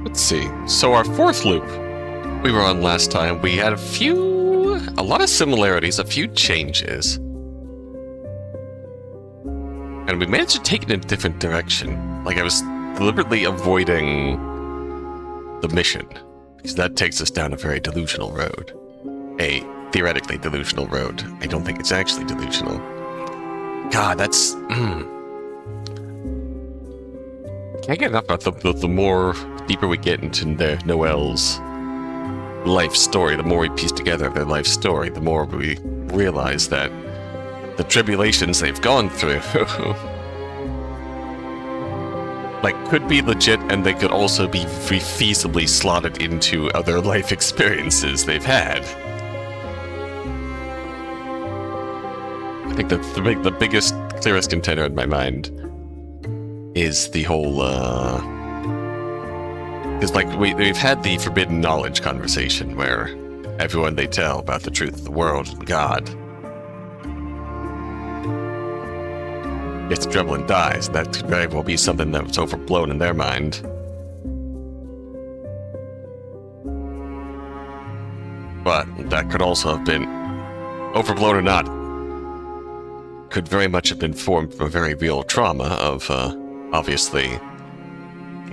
Let's see. So our fourth loop we were on last time, we had a lot of similarities, a few changes. And we managed to take it in a different direction. Like, I was deliberately avoiding the mission, because that takes us down a very delusional road. A theoretically delusional road. I don't think it's actually delusional. God, that's... Can't get enough about the more deeper we get into Noel's life story, the more we piece together their life story, the more we realize that the tribulations they've gone through like could be legit, and they could also be feasibly slotted into other life experiences they've had. I think that the biggest, clearest contender in my mind is the whole, because like we've had the forbidden knowledge conversation where everyone they tell about the truth of the world and God gets in trouble and dies. That could very well be something that was overblown in their mind. But that could also have been, overblown or not, could very much have been formed from a very real trauma of, obviously,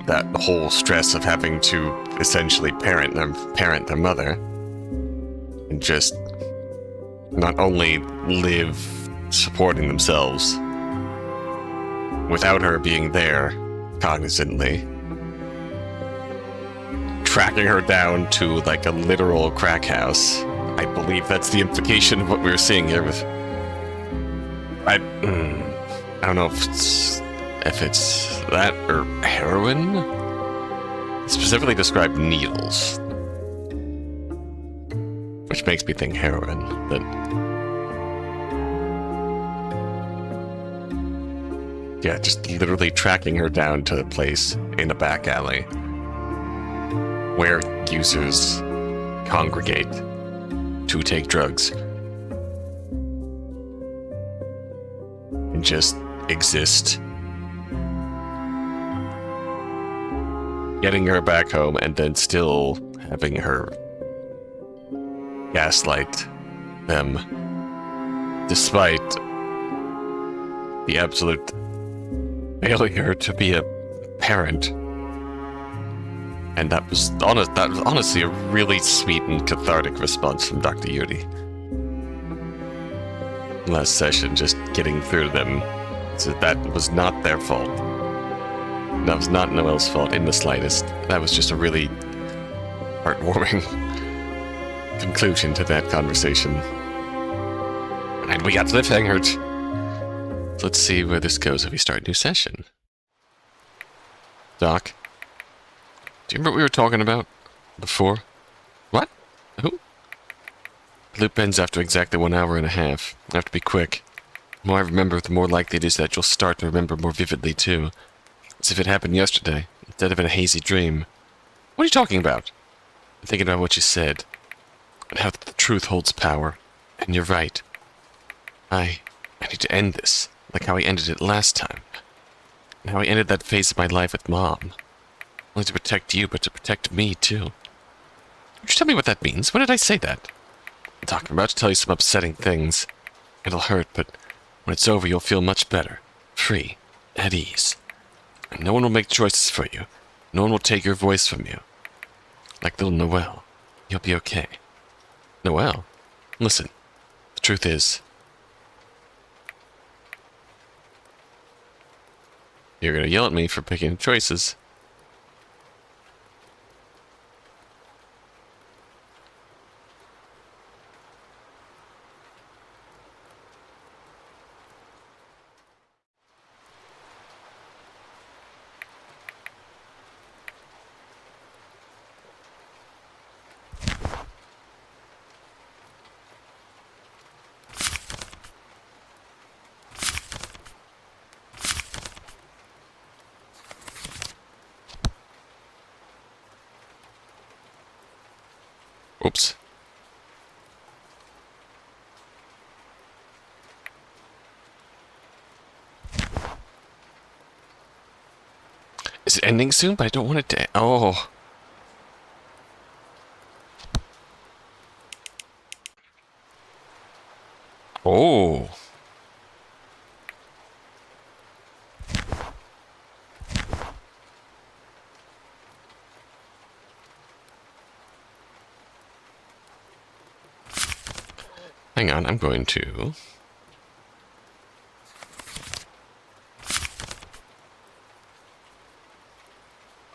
that whole stress of having to essentially parent their mother, and just not only live supporting themselves without her being there cognizantly, tracking her down to like a literal crack house. I believe that's the implication of what we're seeing here with... I don't know if it's that or heroin. It specifically described needles, which makes me think heroin, but yeah, just literally tracking her down to a place in a back alley where users congregate to take drugs and just exist. Getting her back home and then still having her gaslight them despite the absolute failure to be a parent. And that was honestly a really sweet and cathartic response from Dr. Yuri. Last session, just getting through to them. So that was not their fault. That was not Noel's fault in the slightest. That was just a really heartwarming conclusion to that conversation. And we got cliffhangered. So let's see where this goes if we start a new session. Doc, do you remember what we were talking about before? What? Who? The loop ends after exactly 1 hour and a half. I have to be quick. The more I remember, the more likely it is that you'll start to remember more vividly, too. As if it happened yesterday, instead of in a hazy dream. What are you talking about? I'm thinking about what you said, and how the truth holds power. And you're right. I need to end this, like how I ended it last time. And how I ended that phase of my life with Mom. Only to protect you, but to protect me, too. Would you tell me what that means? When did I say that? Doc, I'm about to tell you some upsetting things. It'll hurt, but when it's over, you'll feel much better. Free. At ease. And no one will make choices for you. No one will take your voice from you. Like little Noel. You'll be okay. Noel? Listen. The truth is... You're gonna yell at me for picking choices. Oops. Is it ending soon? But I don't want it to... Oh. Oh. Hang on, I'm going to...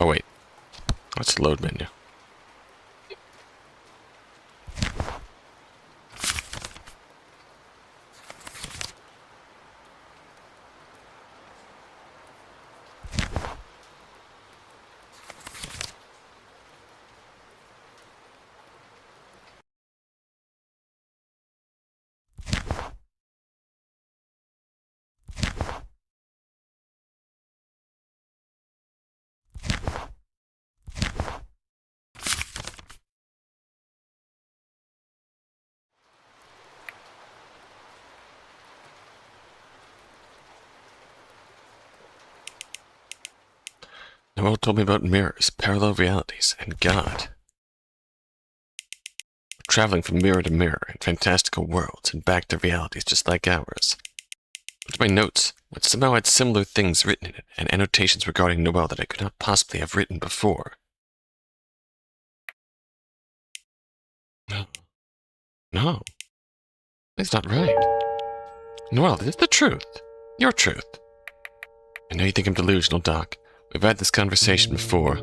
Oh, wait. That's the load menu. Noel told me about mirrors, parallel realities, and God. Traveling from mirror to mirror in fantastical worlds and back to realities just like ours. Looked at my notes, which somehow had similar things written in it, and annotations regarding Noel that I could not possibly have written before. No. No. That's not right. Noel, this is the truth. Your truth. I know you think I'm delusional, Doc. We've had this conversation before.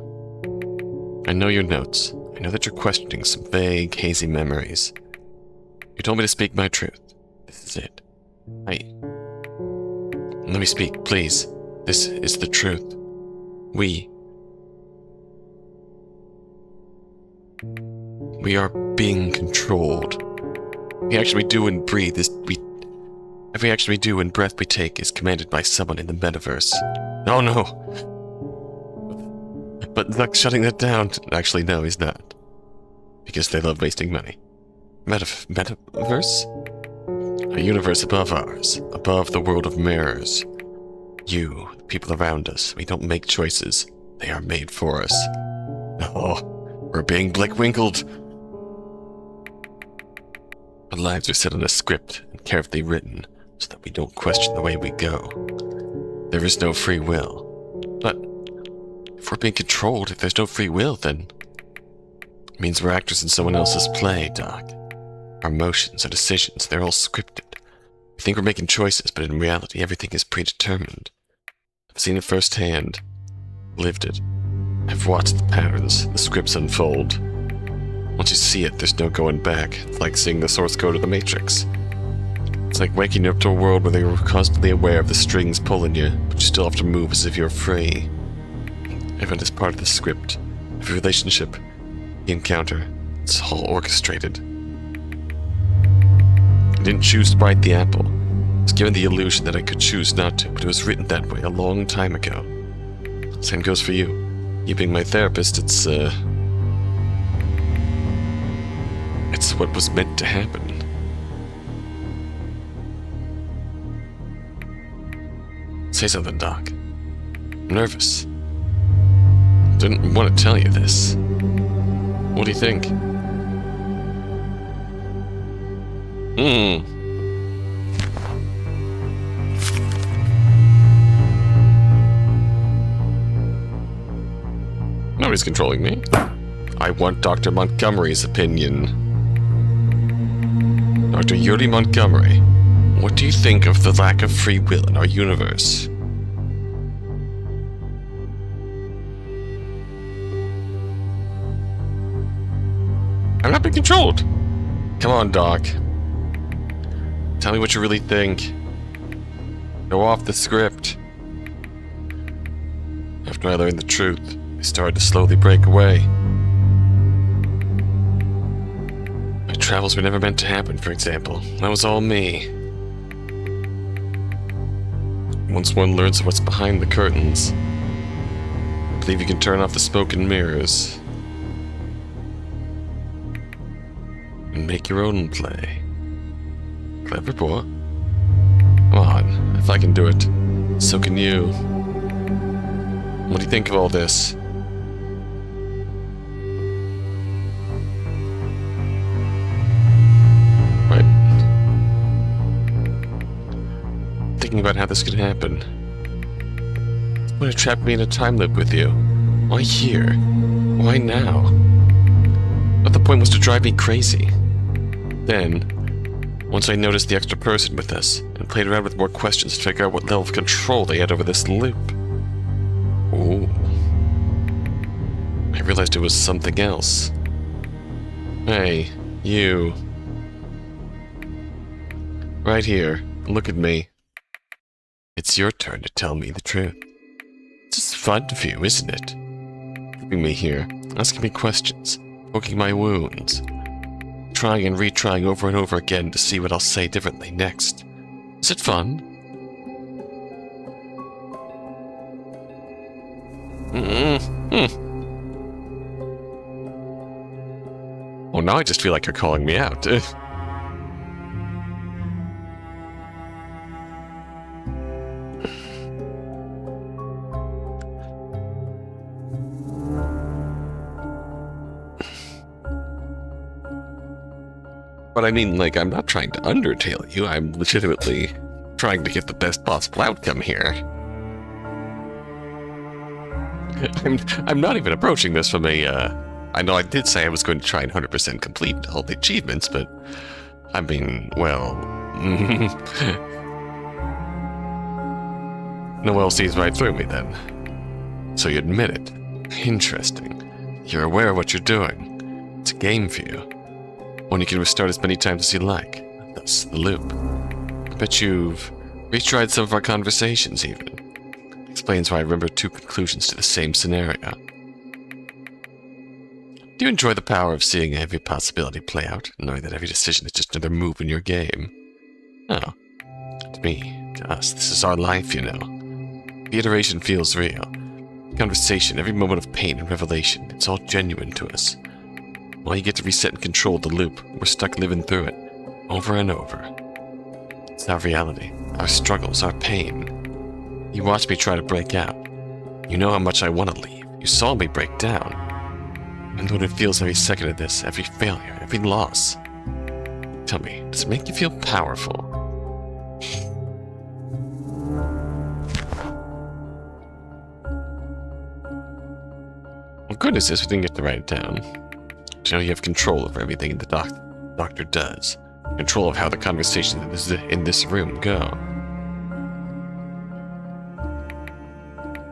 I know your notes. I know that you're questioning some vague, hazy memories. You told me to speak my truth. This is it. Let me speak, please. This is the truth. We are being controlled. Every action we do and breathe every action we do and breath we take is commanded by someone in the metaverse. Oh no! But Zuck's shutting that down. Actually, no, he's not. Because they love wasting money. Metaverse? A universe above ours. Above the world of mirrors. You, the people around us, we don't make choices. They are made for us. Oh, we're being blickwinkled. Our lives are set on a script and carefully written so that we don't question the way we go. There is no free will. But if we're being controlled, if there's no free will, then it means we're actors in someone else's play, Doc. Our emotions, our decisions, they're all scripted. We think we're making choices, but in reality, everything is predetermined. I've seen it firsthand, lived it. I've watched the patterns, the scripts unfold. Once you see it, there's no going back. It's like seeing the source code of the Matrix. It's like waking up to a world where you're constantly aware of the strings pulling you, but you still have to move as if you're free. Everyone is part of the script. Every relationship, the encounter, it's all orchestrated. I didn't choose to bite the apple. I was given the illusion that I could choose not to, but it was written that way a long time ago. Same goes for you. You being my therapist, it's what was meant to happen. Say something, Doc. I'm nervous. Didn't want to tell you this. What do you think? Nobody's controlling me. I want Dr. Montgomery's opinion. Dr. Yuri Montgomery, what do you think of the lack of free will in our universe? I'm not being controlled. Come on, Doc. Tell me what you really think. Go off the script. After I learned the truth, I started to slowly break away. My travels were never meant to happen, for example. That was all me. Once one learns what's behind the curtains, I believe you can turn off the smoke and mirrors and make your own play. Clever boy. Come on, if I can do it, so can you. What do you think of all this? Right. thinking about how this could happen. Would have trapped me in a time loop with you. Why here? Why now? But the point was to drive me crazy. Then, once I noticed the extra person with us, and played around with more questions to figure out what level of control they had over this loop. Ooh. I realized it was something else. Hey, you. Right here, look at me. It's your turn to tell me the truth. It's just fun for you, isn't it? Keeping me here, asking me questions, poking my wounds, trying and retrying over and over again to see what I'll say differently next. Is it fun? Oh, now I just feel like you're calling me out. But I mean, like, I'm not trying to undertale you. I'm legitimately trying to get the best possible outcome here. I'm not even approaching this from a, I know I did say I was going to try and 100% complete all the achievements, but, I mean, well... Noel sees right through me, then. So you admit it. Interesting. You're aware of what you're doing. It's a game for you. One you can restart as many times as you like. Thus, the loop. I bet you've retried some of our conversations, even. Explains why I remember two conclusions to the same scenario. Do you enjoy the power of seeing every possibility play out, knowing that every decision is just another move in your game? Oh. To me, to us, this is our life, you know. The iteration feels real. Conversation, every moment of pain and revelation, it's all genuine to us. While you get to reset and control the loop, we're stuck living through it, over and over. It's our reality, our struggles, our pain. You watch me try to break out. You know how much I want to leave. You saw me break down. And what it feels every second of this, every failure, every loss. Tell me, does it make you feel powerful? Well, good news is we didn't get to write it down. You know, you have control over everything the doctor does. Control of how the conversations in this room go.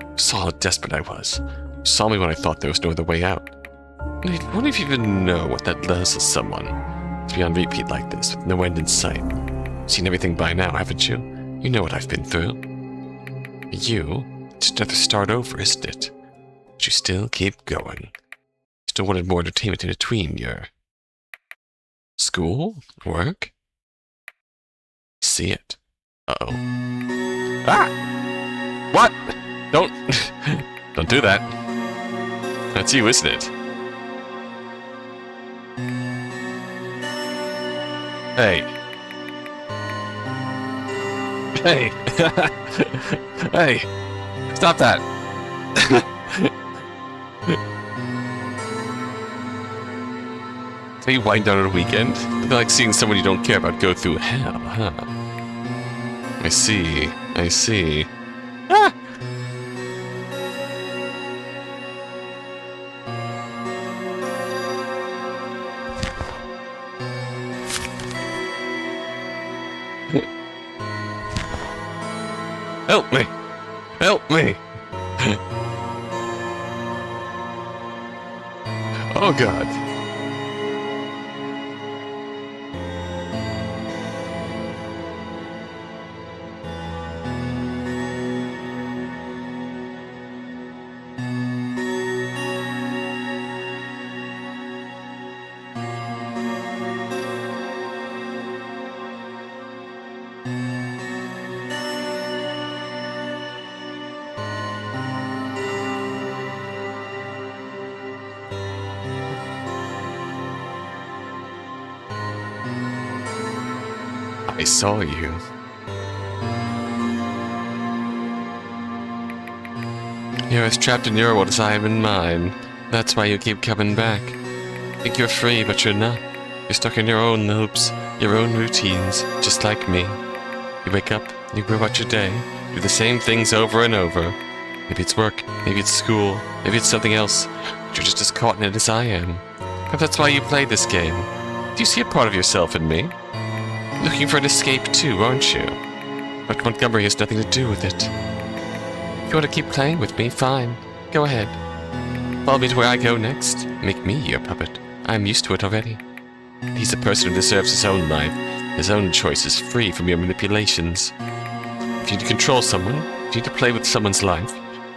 You saw how desperate I was. You saw me when I thought there was no other way out. I wonder if you even know what that does to someone. To be on repeat like this, with no end in sight. You've seen everything by now, haven't you? You know what I've been through. For you, it's another start over, isn't it? But you still keep going. Still wanted more entertainment in between your school, work. See it. Uh-oh. Ah! What? Don't do that. That's you, isn't it? Hey. Hey. Hey. Stop that. So you wind down on a weekend? It's like seeing someone you don't care about go through hell, huh? I see. I see. Ah! Help me! Help me! Oh God. I saw you. You're as trapped in your world as I am in mine. That's why you keep coming back. Think you're free, but you're not. You're stuck in your own loops, your own routines, just like me. You wake up, You go about your day, do the same things over and over. Maybe it's work, maybe it's school, maybe it's something else, but you're just as caught in it as I am. Perhaps that's why you play this game. Do you see a part of yourself in me? Looking for an escape too, aren't you? But Montgomery has nothing to do with it. If you want to keep playing with me, fine. Go ahead. Follow me to where I go next. Make me your puppet. I'm used to it already. He's a person who deserves his own life, his own choices, free from your manipulations. If you need to control someone, if you need to play with someone's life,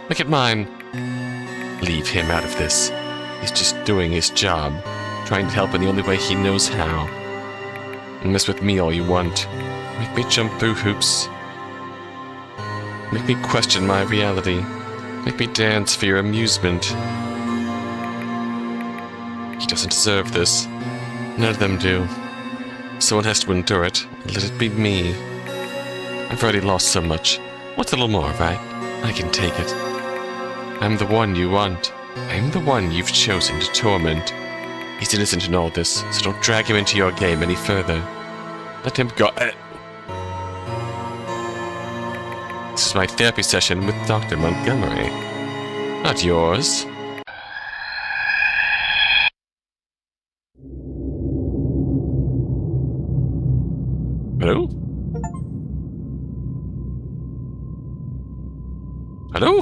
look at mine. Leave him out of this. He's just doing his job, trying to help in the only way he knows how. Mess with me all you want. Make me jump through hoops. Make me question my reality. Make me dance for your amusement. He doesn't deserve this. None of them do. Someone has to endure it. Let it be me. I've already lost so much. What's a little more, right? I can take it. I'm the one you want. I'm the one you've chosen to torment. He's innocent in all this, so don't drag him into your game any further. Let him go. This is my therapy session with Dr. Montgomery. Not yours. Hello? Hello?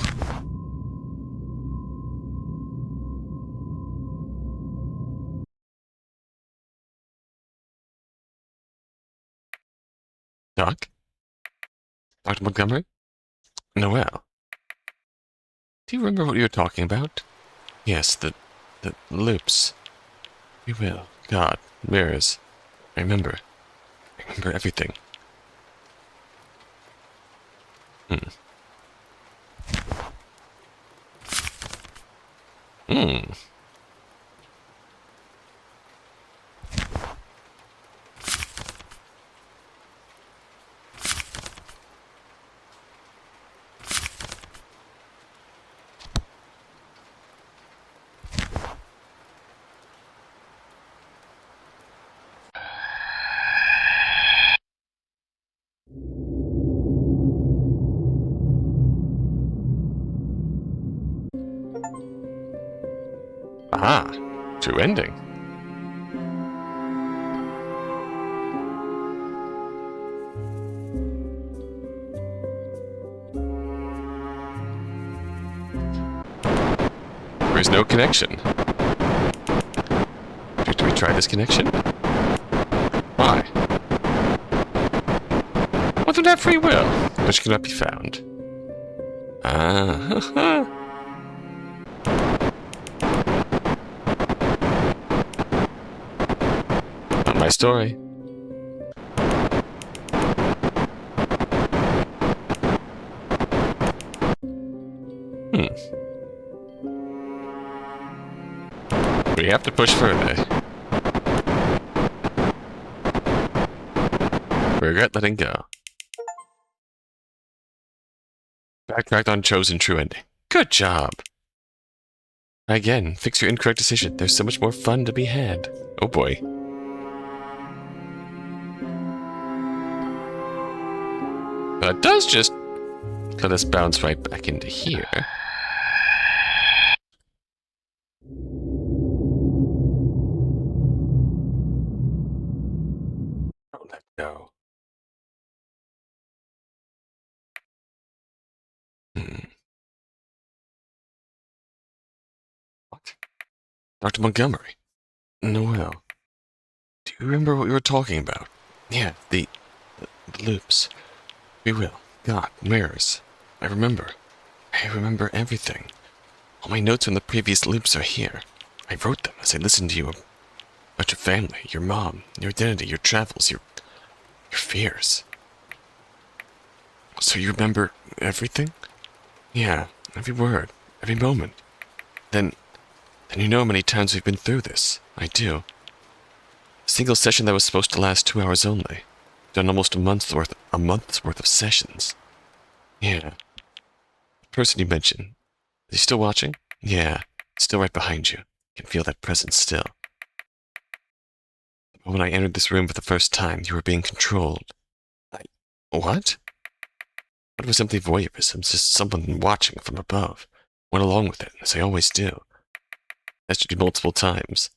Doc? Dr. Montgomery? Noel? Do you remember what you were talking about? Yes, the loops. We will. God. Mirrors. I remember. I remember everything. Aha! True ending. There is no connection. Do we try this connection? Why? Well, don't have free will, which cannot be found. Ah, not my story. We have to push further. Regret letting go. Backtracked on chosen true ending. Good job! Again, fix your incorrect decision. There's so much more fun to be had. Oh boy. But it does just let us bounce right back into here. Don't let go. What? Dr. Montgomery? Noel. Do you remember what we were talking about? Yeah, the loops. We will. God, mirrors. I remember. I remember everything. All my notes from the previous loops are here. I wrote them as I listened to you about your family, your mom, your identity, your travels, your fears. So you remember everything? Yeah, every word, every moment. Then you know how many times we've been through this. I do. A single session that was supposed to last 2 hours only. Done almost a month's worth of sessions. Yeah. The person you mentioned. Is he still watching? Yeah. Still right behind you. Can feel that presence still. The moment I entered this room for the first time, you were being controlled. What? What was simply voyeurism? Just someone watching from above. Went along with it, as I always do. Tested you multiple times,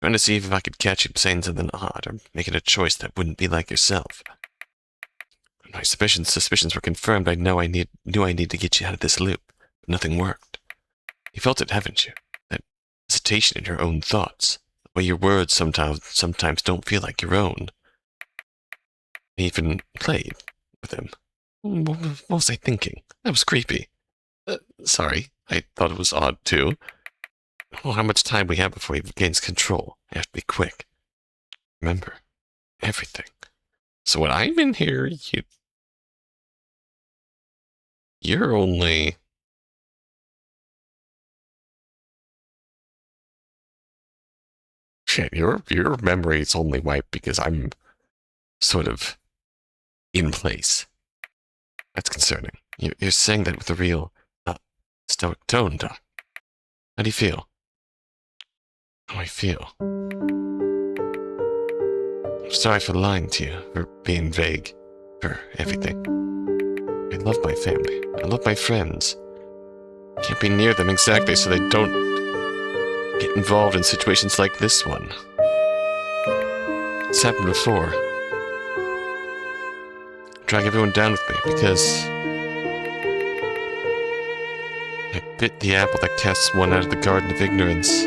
trying to see if I could catch you saying something odd, or making a choice that wouldn't be like yourself. When my suspicions were confirmed, I knew I need to get you out of this loop, but nothing worked. You felt it, haven't you? That hesitation in your own thoughts, the way your words sometimes don't feel like your own. I even played with him. What was I thinking? That was creepy. Sorry, I thought it was odd too. Oh, how much time we have before he gains control. I have to be quick. Remember, everything. So when I'm in here, you're only... Shit, your memory's only wiped because I'm sort of in place. That's concerning. You're saying that with a real stoic tone, Doc. How do you feel? How I feel? I'm sorry for lying to you, for being vague, for everything. I love my family. I love my friends. Can't be near them exactly so they don't get involved in situations like this one. It's happened before. Drag everyone down with me because I bit the apple that casts one out of the garden of ignorance.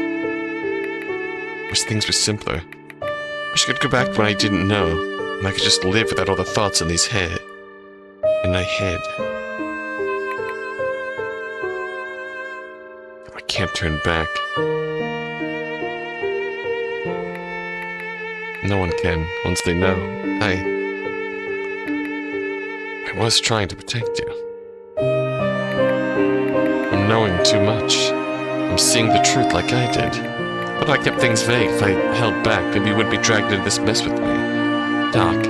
Wish things were simpler. Wish I could go back when I didn't know, and I could just live without all the thoughts in my head. I can't turn back. No one can, once they know. I was trying to protect you. I'm knowing too much. I'm seeing the truth like I did. But if I kept things vague, if I held back, maybe you wouldn't be dragged into this mess with me. Doc,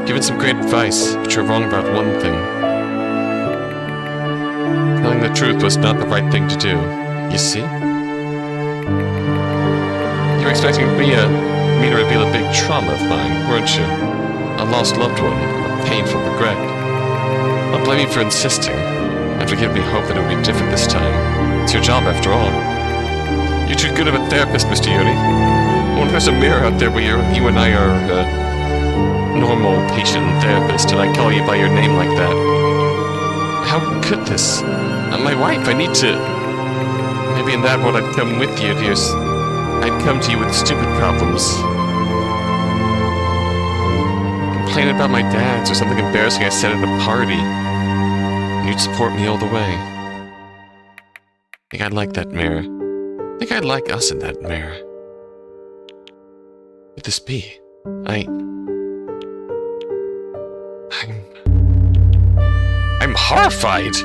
given some great advice, but you're wrong about one thing. Telling the truth was not the right thing to do. You see? You were expecting me to reveal a big trauma of mine, weren't you? A lost loved one, a painful regret. Don't blame me for insisting, and for giving me hope that it would be different this time. It's your job, after all. You're too good of a therapist, Mr. Yuri. I wonder if there's a mirror out there where you and I are normal patient and therapist, and I call you by your name like that. How could this? My wife, I need to... Maybe in that world I'd come with you, I'd come to you with stupid problems. Complaining about my dad's or something embarrassing I said at a party. And you'd support me all the way. I think I'd like that mirror. I think I'd like us in that mirror. What could this be? I'm horrified!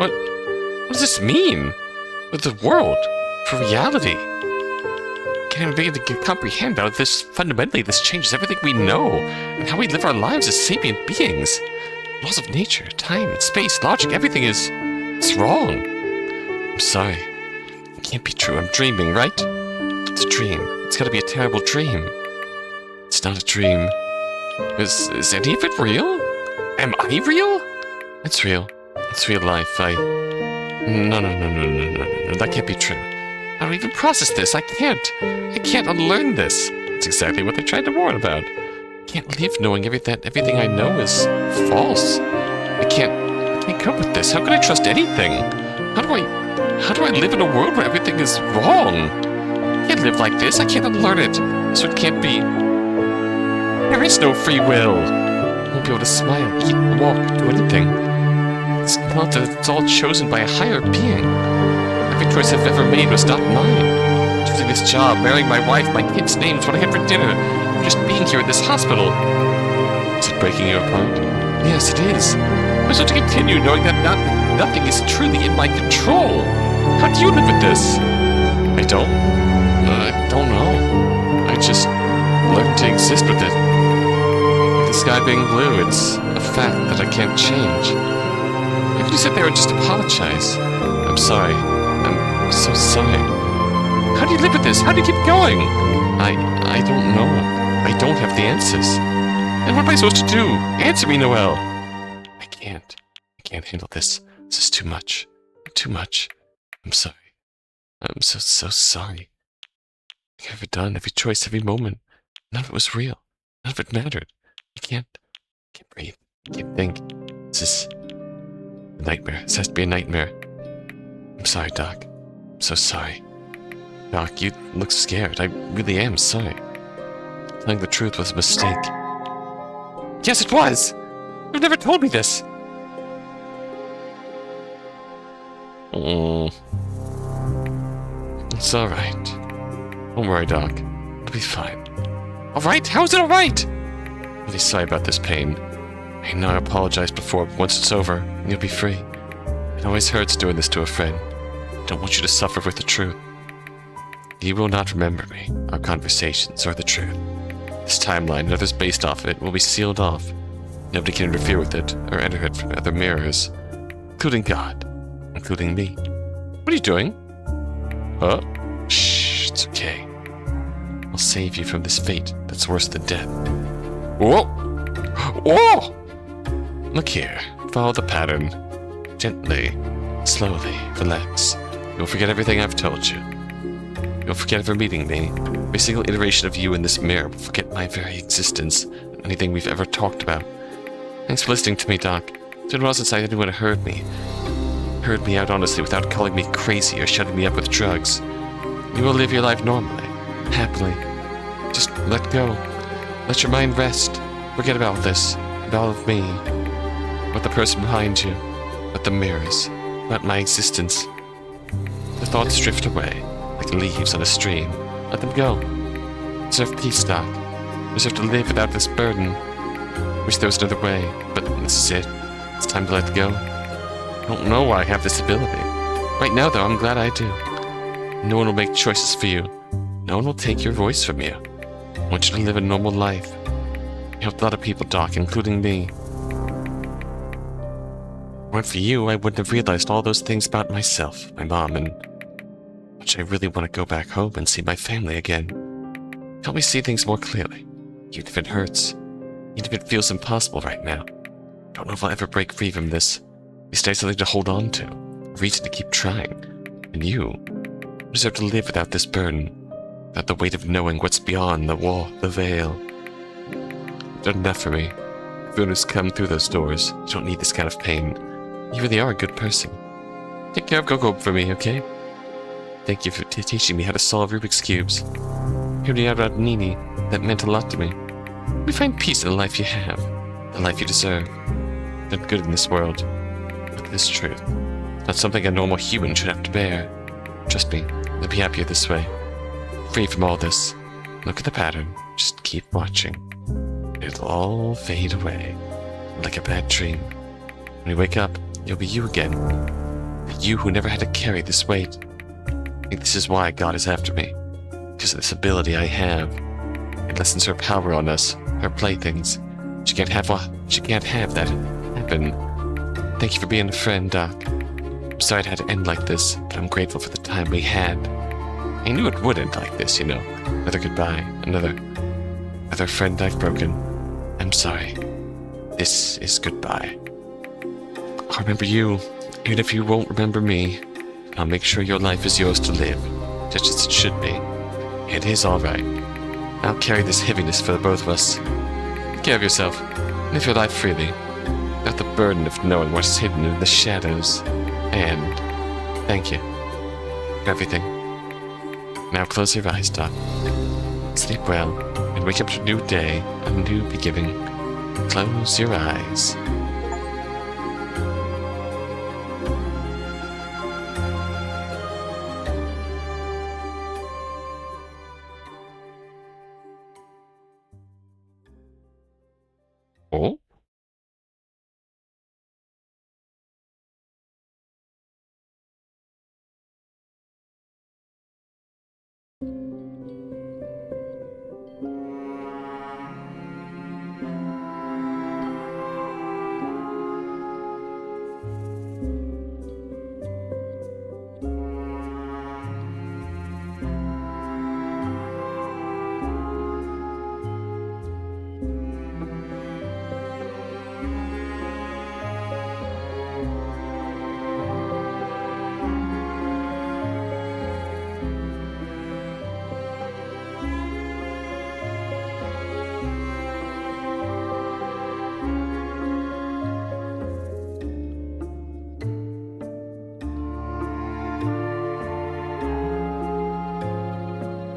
What does this mean? With the world? For reality? Can't even begin to comprehend how fundamentally this changes everything we know, and how we live our lives as sapient beings. Laws of nature, time, space, logic, everything it's wrong. I'm sorry. It can't be true. I'm dreaming, right? It's a dream. It's gotta be a terrible dream. It's not a dream. Is any of it real? Am I real? It's real. It's real life. No. That can't be true. I don't even process this. I can't unlearn this. It's exactly what they tried to warn about. I can't live knowing everything I know is false. I can't cope with this. How can I trust anything? How do I live in a world where everything is wrong? I can't live like this. I can't unlearn it. So it can't be. There is no free will. I won't be able to smile, eat, walk, do anything. It's not that it's all chosen by a higher being. Every choice I've ever made was not mine. Choosing this job, marrying my wife, my kids' names, what I had for dinner, just being here in this hospital. Is it breaking you apart? Yes, it is. I'm supposed to continue knowing that nothing is truly in my control. How do you live with this? I don't know. I just learned to exist with it. With the sky being blue, it's a fact that I can't change. How can you sit there and just apologize? I'm sorry. I'm so sorry. How do you live with this? How do you keep going? I don't know. I don't have the answers. And what am I supposed to do? Answer me, Noel. I can't. can't. I can't handle this. This is too much. Too much. I'm sorry. I'm so sorry. Every done, every choice, every moment. None of it was real. None of it mattered. I can't breathe. I can't think. This is a nightmare. This has to be a nightmare. I'm sorry, Doc. I'm so sorry. Doc, you look scared. I really am sorry. Telling the truth was a mistake. Yes, it was! You've never told me this! It's alright. Don't worry, Doc. It'll be fine. Alright? How is it alright? I'm really sorry about this pain. I know I apologized before, but once it's over, you'll be free. It always hurts doing this to a friend. I don't want you to suffer with the truth. You will not remember me, our conversations, or the truth. This timeline and others based off it will be sealed off. Nobody can interfere with it, or enter it from other mirrors. Including God. Including me. What are you doing? Huh? Shh, it's okay. I'll save you from this fate that's worse than death. Whoa! Whoa! Look here. Follow the pattern. Gently. Slowly. Relax. You'll forget everything I've told you. You'll forget ever meeting me. Every single iteration of you in this mirror will forget my very existence and anything we've ever talked about. Thanks for listening to me, Doc. It's been a while since anyone heard me out honestly without calling me crazy or shutting me up with drugs. You will live your life normally, happily. Just let go. Let your mind rest. Forget about this, and all of me. About the person behind you, about the mirrors, about my existence. The thoughts drift away, like leaves on a stream. Let them go. Deserve peace, Doc. Deserve to live without this burden. Wish there was another way, but this is it. It's time to let go. I don't know why I have this ability. Right now, though, I'm glad I do. No one will make choices for you. No one will take your voice from you. I want you to live a normal life. You helped a lot of people, Doc, including me. If it weren't for you, I wouldn't have realized all those things about myself, my mom, and how much I really want to go back home and see my family again. Help me see things more clearly, even if it hurts, even if it feels impossible right now. I don't know if I'll ever break free from this. You stay something to hold on to, a reason to keep trying. And you deserve to live without this burden, without the weight of knowing what's beyond the wall, the veil. You've done enough for me. Everyone who's come through those doors, you don't need this kind of pain. You really are a good person. Take care of Gogo for me, okay? Thank you for teaching me how to solve Rubik's Cubes. Hearing me out about Nini, that meant a lot to me. We find peace in the life you have, the life you deserve. You've done good in this world. Look at this truth. It's not something a normal human should have to bear. Trust me, you'll be happier this way. Free from all this. Look at the pattern. Just keep watching. It'll all fade away. Like a bad dream. When you wake up, you'll be you again. The you who never had to carry this weight. I think this is why God is after me. Because of this ability I have. It lessens her power on us, her playthings. She can't have that happen. Thank you for being a friend, Doc. I'm sorry it had to end like this, but I'm grateful for the time we had. I knew it would end like this, you know. Another goodbye, another friend I've broken. I'm sorry. This is goodbye. I'll remember you, even if you won't remember me. I'll make sure your life is yours to live, just as it should be. It is alright. I'll carry this heaviness for the both of us. Take care of yourself. Live your life freely, without the burden of knowing what's hidden in the shadows. And thank you for everything. Now close your eyes, Doc. Sleep well, and wake up to a new day, a new beginning. Close your eyes. Oh?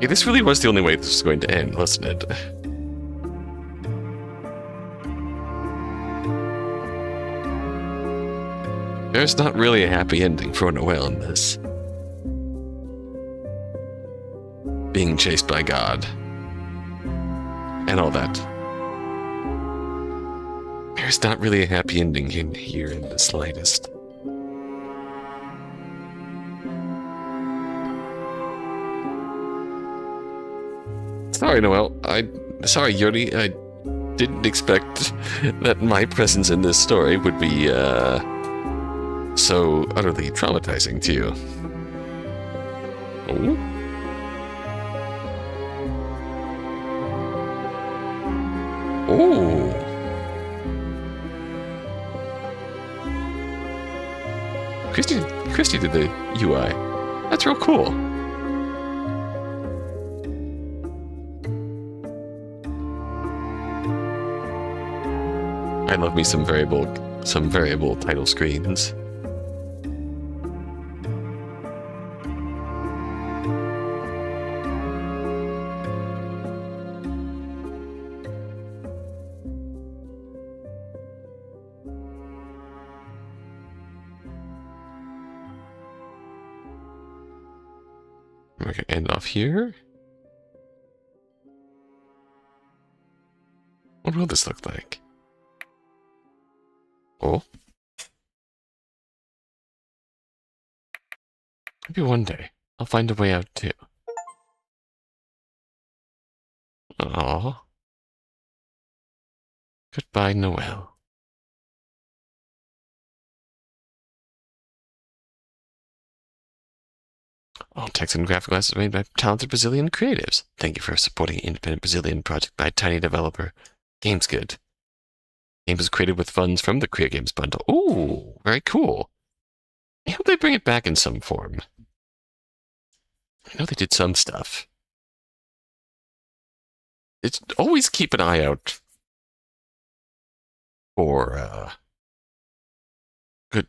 Yeah, this really was the only way this was going to end, wasn't it? There's not really a happy ending for Noel in this. Being chased by God. And all that. There's not really a happy ending in here in the slightest. Sorry, Noel. Sorry, Yuri. I didn't expect that my presence in this story would be, so utterly traumatizing to you. Oh? Oh! Christy did the UI. That's real cool. I love me some variable title screens. We're gonna end off here. What will this look like? Oh. Maybe one day I'll find a way out too. Aww. Goodbye, Noel. All text and graphic classes made by talented Brazilian creatives. Thank you for supporting an independent Brazilian project by a tiny developer. Game's good. Game was created with funds from the Create Games bundle. Ooh, very cool. I hope they bring it back in some form. I know they did some stuff. It's always keep an eye out for good.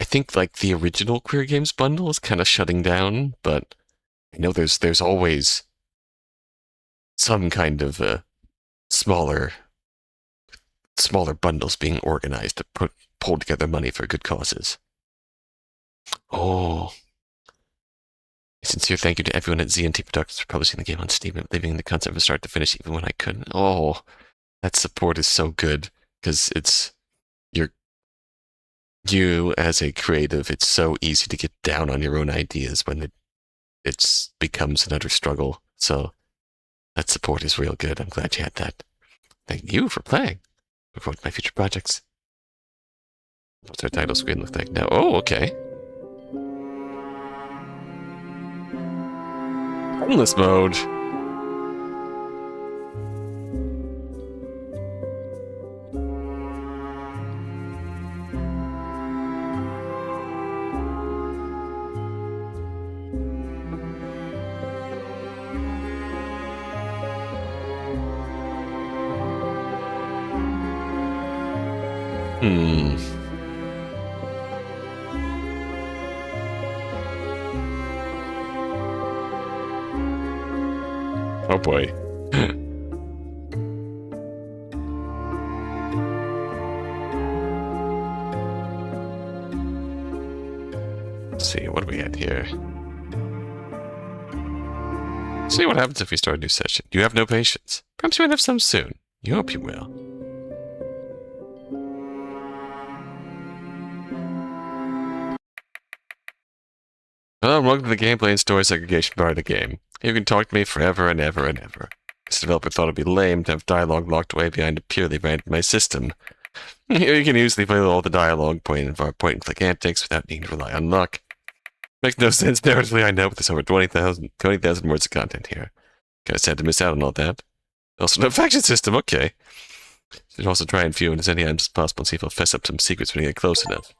I think like the original Queer Games bundle is kind of shutting down, but I know there's always some kind of smaller bundles being organized to pull together money for good causes. Oh. A sincere thank you to everyone at ZNT Productions for publishing the game on Steam and leaving the concept from start to finish even when I couldn't. Oh, that support is so good because it's you as a creative. It's so easy to get down on your own ideas when it becomes an utter struggle. So that support is real good. I'm glad you had that. Thank you for playing. Look forward to my future projects. What's our title screen look like now? Oh, okay. Endless mode. Oh boy. Let's see, what do we had here? See what happens if we start a new session. You have no patience. Perhaps you might have some soon. You hope you will. Hello, welcome to the gameplay and story segregation part of the game. You can talk to me forever and ever and ever. This developer thought it'd be lame to have dialogue locked away behind a purely randomized system. Here you can easily play all the dialogue, point and click antics without needing to rely on luck. Makes no sense narratively, I know, but there's over 20,000 words of content here. Kinda sad to miss out on all that. Also, no faction system, okay. Should also try and view in as many items as possible and see if he'll fess up some secrets when you get close enough.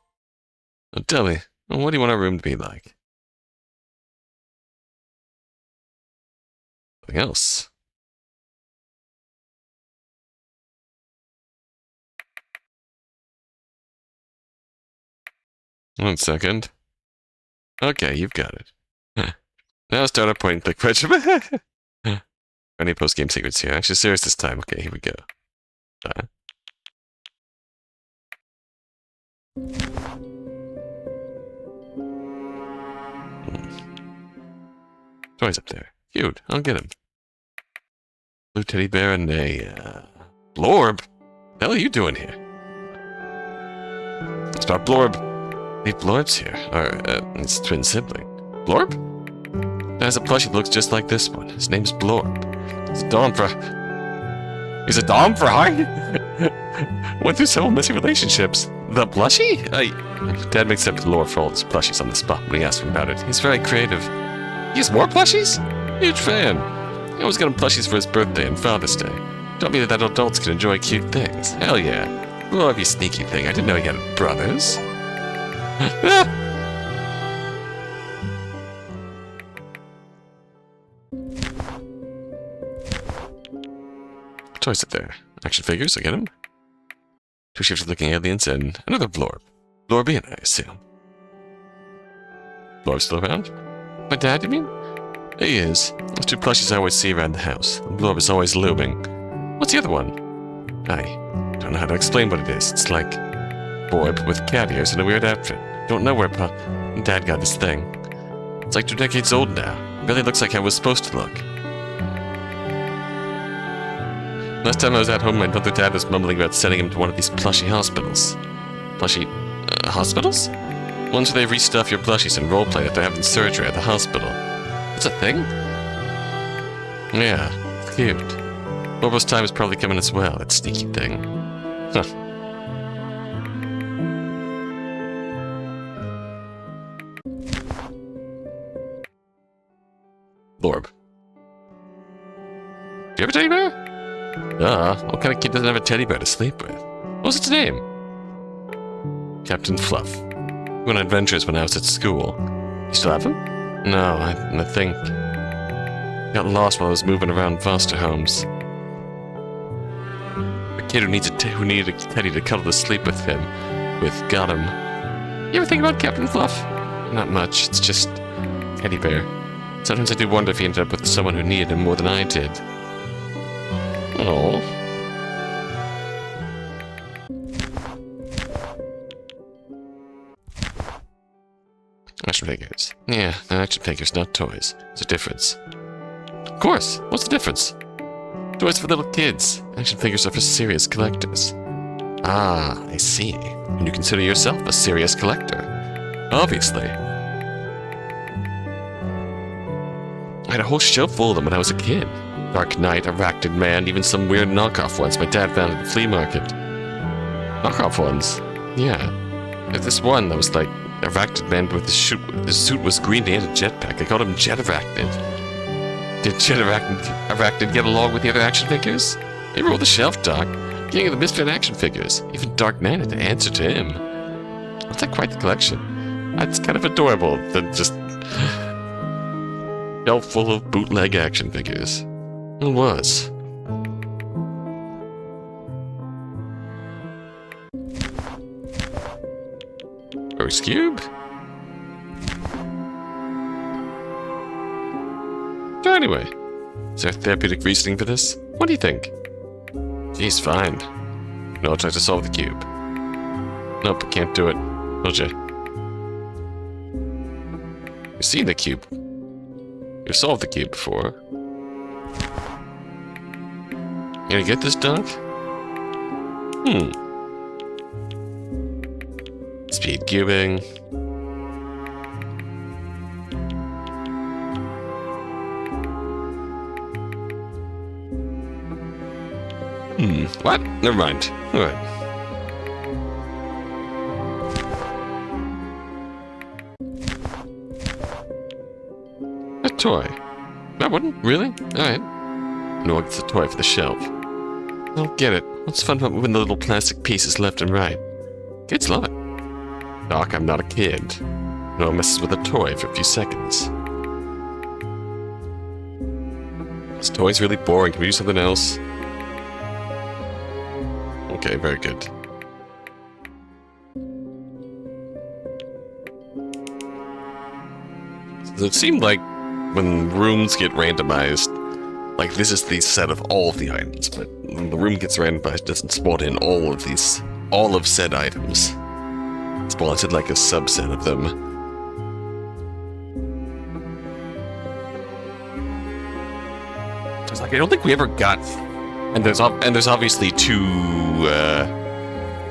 Now tell me, what do you want our room to be like? Something else. One second. Okay, you've got it. Now start a point and click question. Any post-game secrets here? Actually, serious this time. Okay, here we go. Toys up there. Cute. I'll get him. Blue teddy bear and a, blorb? The hell are you doing here? It's about Blorb. Need Blorbs here. Or, his twin sibling. Blorb? There's a plushie that looks just like this one. His name's Blorb. He's a dom for... He's a dom for high? Went through several messy relationships. The plushie? Dad makes up the lore for all his plushies on the spot when he asks him about it. He's very creative. He has more plushies? Huge fan. He always got him plushies for his birthday and Father's Day. Taught me that adults can enjoy cute things. Hell yeah. Love you sneaky thing. I didn't know he had brothers. Toys up there. Action figures, I get them. Two shifty-looking aliens and another Blorb. Blorbian, I assume. Blorb still around? My dad, you mean? He is. Those two plushies I always see around the house. The Blorb is always looming. What's the other one? I don't know how to explain what it is. It's like Blorb with cat ears and a weird outfit. Don't know where Dad got this thing. It's like 2 decades old now. It really looks like how it was supposed to look. Last time I was at home, my other dad was mumbling about sending him to one of these plushie hospitals. Plushie... hospitals? Ones where they restuff your plushies and roleplay that they're having surgery at the hospital. That's a thing? Yeah, it's cute. Bobo's time is probably coming as well, that sneaky thing. Huh. Blorb. Do you have a teddy bear? What kind of kid doesn't have a teddy bear to sleep with? What was its name? Captain Fluff. We went on adventures when I was at school. You still have him? No, I think... got lost while I was moving around foster homes. The kid who needed a teddy to cuddle to sleep with him, got him. You ever think about Captain Fluff? Not much, it's just... teddy bear. Sometimes I do wonder if he ended up with someone who needed him more than I did. Oh. Action figures. Yeah, they're action figures, not toys. There's a difference. Of course. What's the difference? Toys for little kids. Action figures are for serious collectors. Ah, I see. And you consider yourself a serious collector. Obviously. I had a whole shelf full of them when I was a kid. Dark Knight, Arachnid Man, even some weird knockoff ones my dad found at the flea market. Knockoff ones? Yeah. There's this one that was like Arachnid Man with his suit was green and he had a jetpack. I called him Jet Arachnid. Did Jet Arachnid get along with the other action figures? He ruled the shelf, Doc. King of the Misfit action figures. Even Dark Knight had to answer to him. That's like quite the collection. It's kind of adorable than just... shelf full of bootleg action figures. It was. Rose Cube? So anyway, is there therapeutic reasoning for this? What do you think? Geez, fine. No, I'll try to solve the cube. Nope, I can't do it. Told you. You've seen the cube. You've solved the cube before. You gonna get this, Doc? Speed cubing. What? Never mind. Alright. A toy. That one? Really? Alright. Noel gets a toy for the shelf. I don't get it. What's fun about moving the little plastic pieces left and right? Kids love it. Doc, I'm not a kid. Noel messes with a toy for a few seconds. This toy's really boring. Can we do something else? Okay, very good. So it seemed like when rooms get randomized, Like, this is the set of all of the items, but when the room gets randomized, it doesn't spawn in all of said items. It spawns in like a subset of them. I was like, I don't think we ever got... And there's obviously two,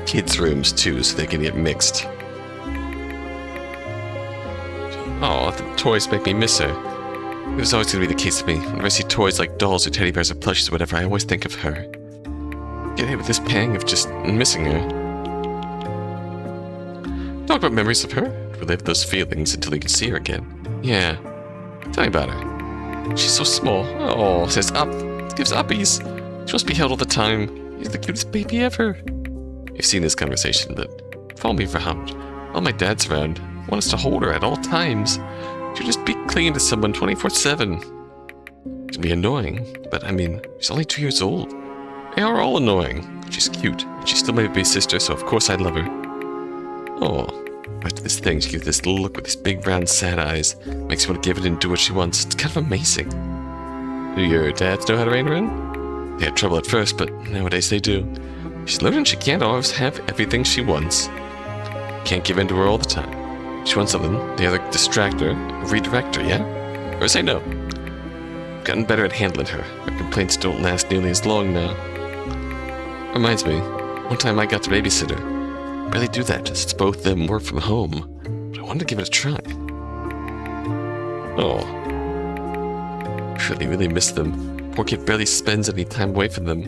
kids' rooms too, so they can get mixed. Oh, the toys make me miss her. This is always going to be the case with me. Whenever I see toys like dolls or teddy bears or plushies or whatever, I always think of her. Get hit with this pang of just missing her. Talk about memories of her. Relive those feelings until you can see her again. Yeah. Tell me about her. She's so small. Oh, says up. Gives uppies. She must be held all the time. She's the cutest baby ever. You've seen this conversation, but follow me around. While my dad's around, I want us to hold her at all times. She'll just be clinging to someone 24/7. It can be annoying, but I mean, she's only 2 years old. They are all annoying. She's cute, and she's still my baby sister, so of course I love her. Oh, after this thing, she gives this little look with these big round sad eyes. Makes you want to give it and do what she wants. It's kind of amazing. Do your dads know how to rein her in? They had trouble at first, but nowadays they do. She's learning she can't always have everything she wants. Can't give in to her all the time. She wants something, they either distract her or redirect her, yeah? Or say no. I've gotten better at handling her. Her complaints don't last nearly as long now. Reminds me, one time I got to babysit her. I really do that since both of them work from home. But I wanted to give it a try. Oh. Really miss them. Poor kid barely spends any time away from them.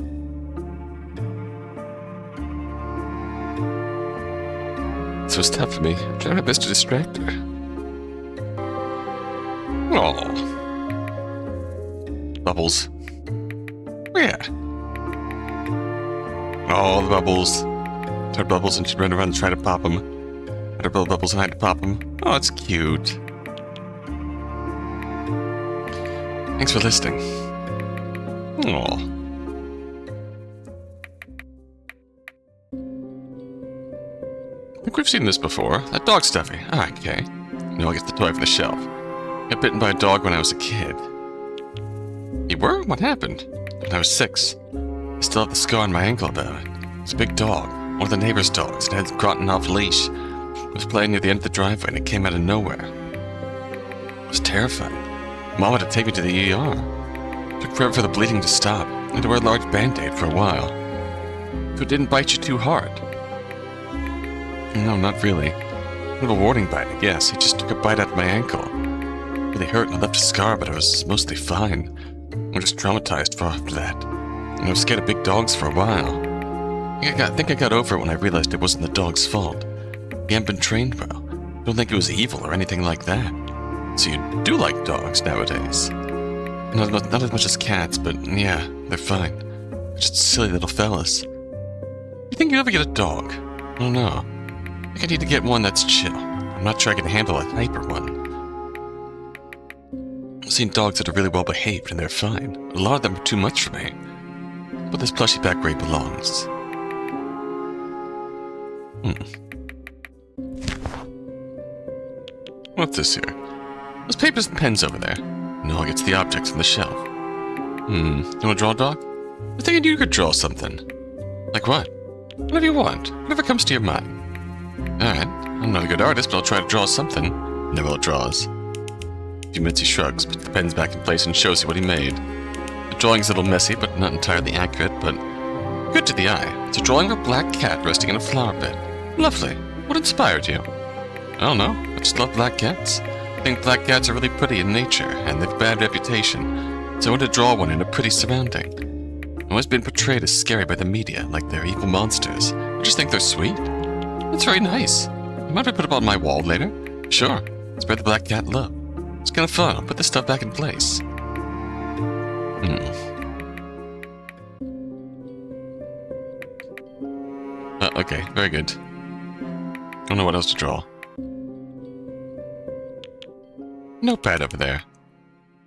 So it's tough for me. I'm trying my best to distract her. Oh. Bubbles. Yeah. Oh, the bubbles. Her bubbles and she'd run around and try to pop them. Had her blow bubbles and I had to pop them. Oh, it's cute. Thanks for listening. Oh. I think we've seen this before. That dog stuffy. Ah, okay. Noel gets the toy from the shelf. Got bitten by a dog when I was a kid. You were? What happened? When I was 6. I still have the scar on my ankle about it. It's a big dog. One of the neighbor's dogs. It had gotten off leash. It was playing near the end of the driveway and it came out of nowhere. I was terrified. Mom had to take me to the ER. It took forever for the bleeding to stop. I had to wear a large band-aid for a while. So it didn't bite you too hard? No, not really. Kind of a warning bite, I guess. He just took a bite out of my ankle. It really hurt and I left a scar, but I was mostly fine. I was just traumatized for after that. And I was scared of big dogs for a while. I think I got over it when I realized it wasn't the dog's fault. He hadn't been trained well. I don't think it was evil or anything like that. So you do like dogs nowadays. Not as much as cats, but yeah, they're fine. They're just silly little fellas. You think you'll ever get a dog? I don't know. I think I need to get one that's chill. I'm not sure I can handle a hyper one. I've seen dogs that are really well behaved and they're fine. A lot of them are too much for me. But this plushie back where he belongs. What's this here? Those papers and pens over there. Noel gets the objects from the shelf. You wanna draw a dog? I was thinking you could draw something. Like what? Whatever you want. Whatever comes to your mind. Alright, I'm not a good artist, but I'll try to draw something. Noel draws. A few minutes he shrugs, puts the pens back in place and shows you what he made. The drawing's a little messy, but not entirely accurate, but good to the eye. It's a drawing of a black cat resting in a flower bed. Lovely. What inspired you? I don't know. I just love black cats. I think black cats are really pretty in nature, and they've a bad reputation. So I wanted to draw one in a pretty surrounding. They've always been portrayed as scary by the media, like they're evil monsters. I just think they're sweet. That's very nice. You mind if I put it on my wall later? Sure. Spread the black cat love. It's kind of fun. I'll put this stuff back in place. Okay, very good. I don't know what else to draw. Notepad over there.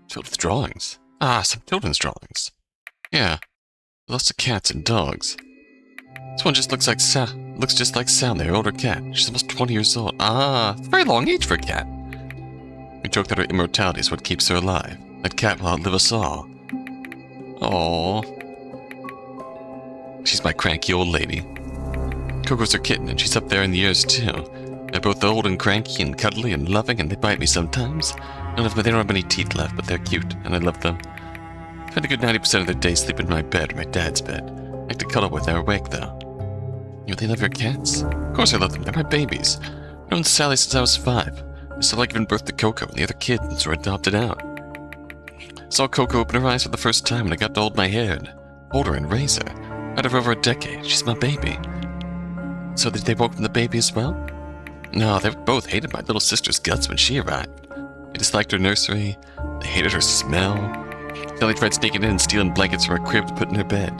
Filled with drawings. Ah, some children's drawings. Yeah, lots of cats and dogs. This one just looks just like Sam, their older cat. She's almost 20 years old. Ah, it's a very long age for a cat. We joke that her immortality is what keeps her alive. That cat will outlive us all. Aww. She's my cranky old lady. Coco's her kitten, and she's up there in the years, too. They're both old and cranky and cuddly and loving, and they bite me sometimes. They don't have any teeth left, but they're cute, and I love them. I spend a good 90% of their day sleeping in my bed, or my dad's bed. I like to cuddle with them awake, though. They love your cats? Of course I love them. They're my babies. I've known Sally since I was 5. I still like giving birth to Coco and the other kids were adopted out. I saw Coco open her eyes for the first time, and I got to hold my hair and hold her and raise her. I had her for over a decade. She's my baby. So did they welcome the baby as well? No, they both hated my little sister's guts when she arrived. They disliked her nursery. They hated her smell. Sally tried sneaking in and stealing blankets from her crib to put in her bed.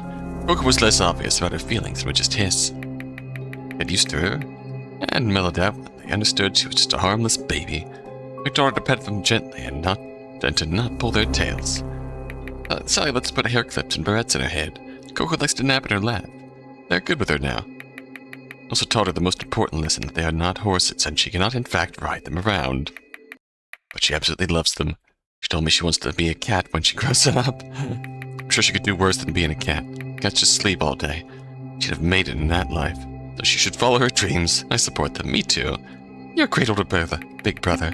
Coco was less obvious about her feelings and would just hiss. Got used to her and mellowed out when they understood she was just a harmless baby. I taught her to pet them gently and to not pull their tails. Sally lets us put hair clips and barrettes in her head. Coco likes to nap in her lap. They're good with her now. Also taught her the most important lesson, that they are not horses, and she cannot in fact ride them around. But she absolutely loves them. She told me she wants to be a cat when she grows up. I'm sure she could do worse than being a cat. Cats just sleep all day. She'd have made it in that life. So she should follow her dreams. I support them. Me too. You're a great older brother, big brother.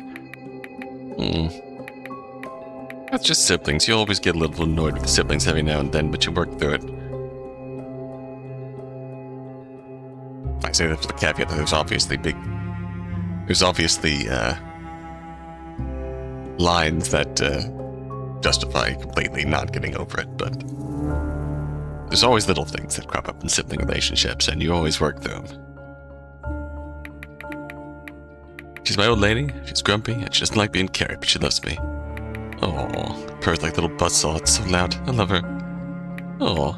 That's just siblings. You'll always get a little annoyed with the siblings every now and then, but you work through it. I say that for the caveat that there's obviously lines that justify completely not getting over it, but there's always little things that crop up in sibling relationships, and you always work through them. She's my old lady. She's grumpy, and she doesn't like being carried, but she loves me. Oh, purrs like a little buzzsaw. It's so loud. I love her. Oh,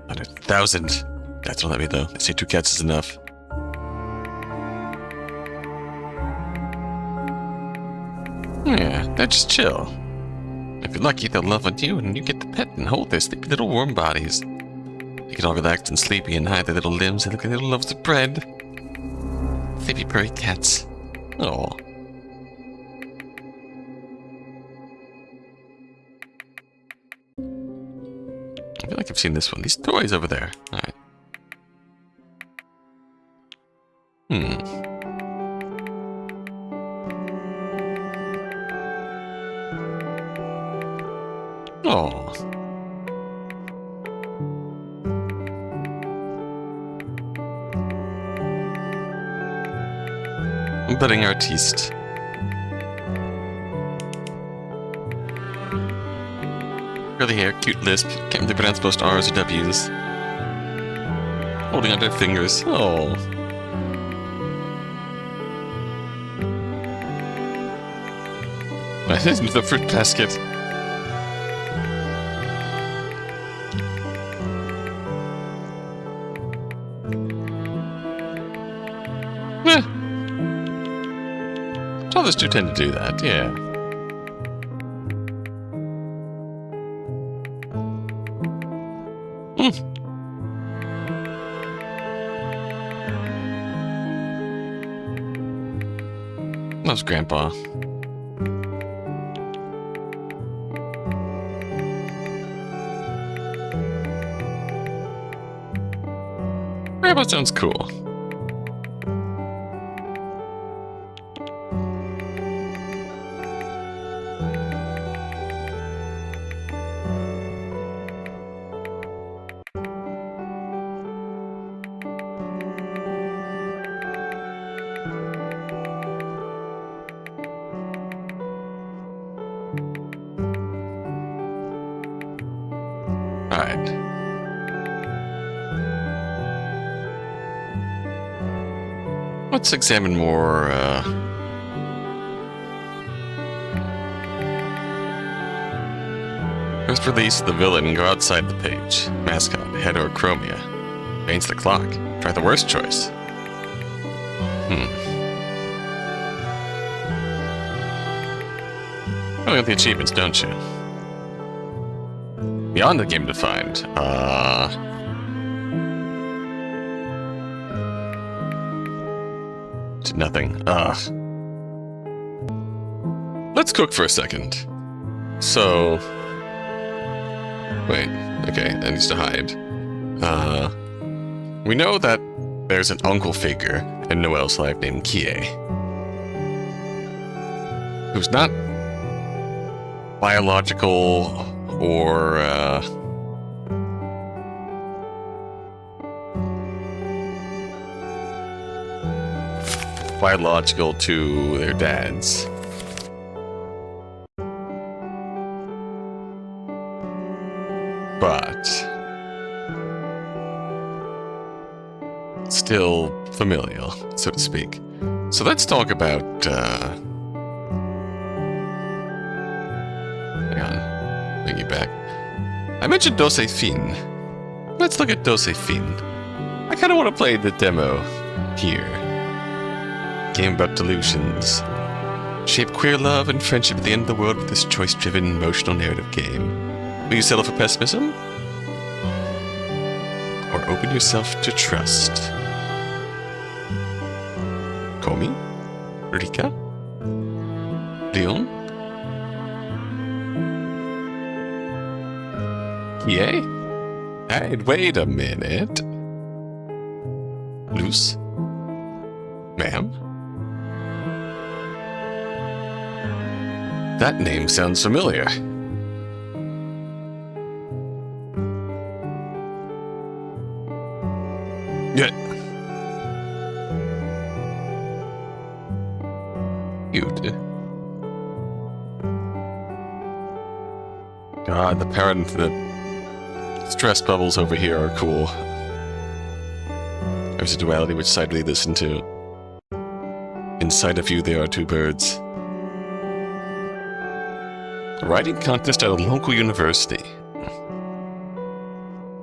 100,000. Cats don't let me, though. They say 2 cats is enough. Yeah, they're just chill. If you're lucky, they'll love on you, and you get to pet and hold their sleepy little warm bodies. They get all relaxed and sleepy and hide their little limbs. They look like little loaves of bread. Sleepy purry cats. Oh. I feel like I've seen this one. These toys over there. Alright. Oh. Budding artiste. Curly hair, cute lisp. Can't really pronounce most R's or W's. Holding out their fingers. Oh. Into the fruit basket. Others do tend to do that, yeah. Loves Grandpa. Grandpa sounds cool. Alright. Let's examine more, First release the villain and go outside the page. Mascot, heterochromia. Paints the clock. Try the worst choice. You got the achievements, don't you? Beyond the game defined. To nothing. Let's cook for a second. So, Wait, okay, that needs to hide. We know that there's an uncle figure in Noel's life named Kie, who's not biological or, biological to their dads. But still familial, so to speak. So let's talk about, hang on, bring you back. I mentioned Josephine. Let's look at Josephine. I kind of want to play the demo here. Game about delusions. Shape queer love and friendship at the end of the world with this choice-driven, emotional narrative game. Will you settle for pessimism? Or open yourself to trust? Komi? Rika? Leon? Yay? Hey, wait a minute. Luce? Ma'am? That name sounds familiar. Yeah. Cute. God, the stress bubbles over here are cool. There's a duality, which side will you listen to? Inside of you there are two birds. A writing contest at a local university.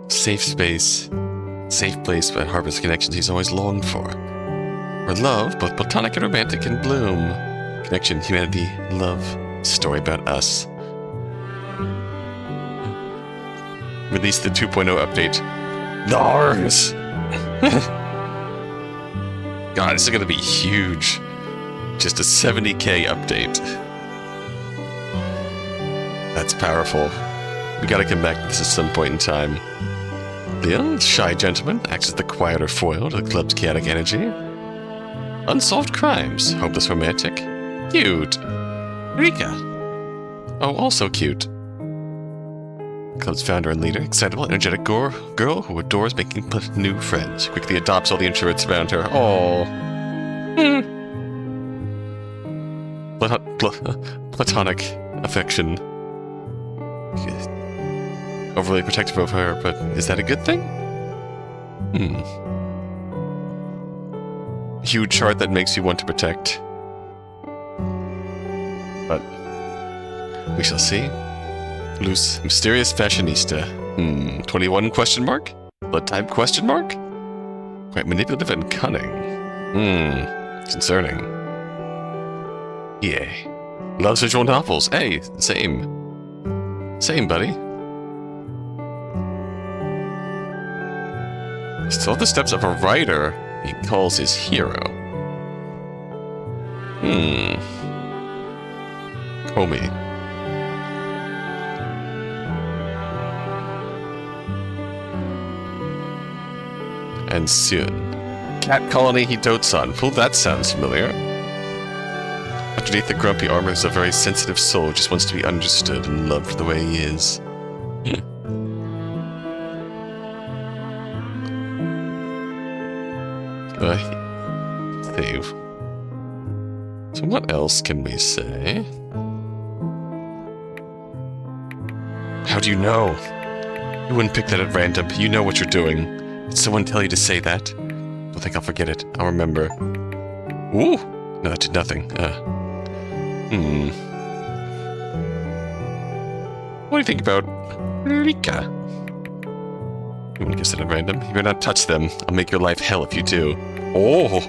Safe space. Safe place that harbors connections he's always longed for. Where love, both platonic and romantic, can bloom. Connection, humanity, love. Story about us. Release the 2.0 update. Lars! God, this is gonna be huge. Just a 70k update. That's powerful. We gotta come back to this at some point in time. Leon, shy gentleman, acts as the quieter foil to the club's chaotic energy. Unsolved crimes, hopeless romantic. Cute. Rika. Oh, also cute. Club's founder and leader, excitable, energetic girl who adores making new friends. Quickly adopts all the introverts around her. Aww. Platonic affection. Overly protective of her, but is that a good thing? Huge chart that makes you want to protect. But we shall see. Loose, mysterious fashionista. 21 question mark? Blood type question mark? Quite manipulative and cunning. Concerning. Yay. Loves visual novels. Hey, same. Same, buddy. Still the steps of a writer he calls his hero. Komi. And soon. Cat colony he dotes on. Well, that sounds familiar. Underneath the grumpy armor is a very sensitive soul who just wants to be understood and loved for the way he is. Save. So what else can we say? How do you know? You wouldn't pick that at random. You know what you're doing. Did someone tell you to say that? Don't think I'll forget it. I'll remember. Ooh! No, that did nothing. What do you think about Rika? You wouldn't guess it at random. You better not touch them. I'll make your life hell if you do. Oh!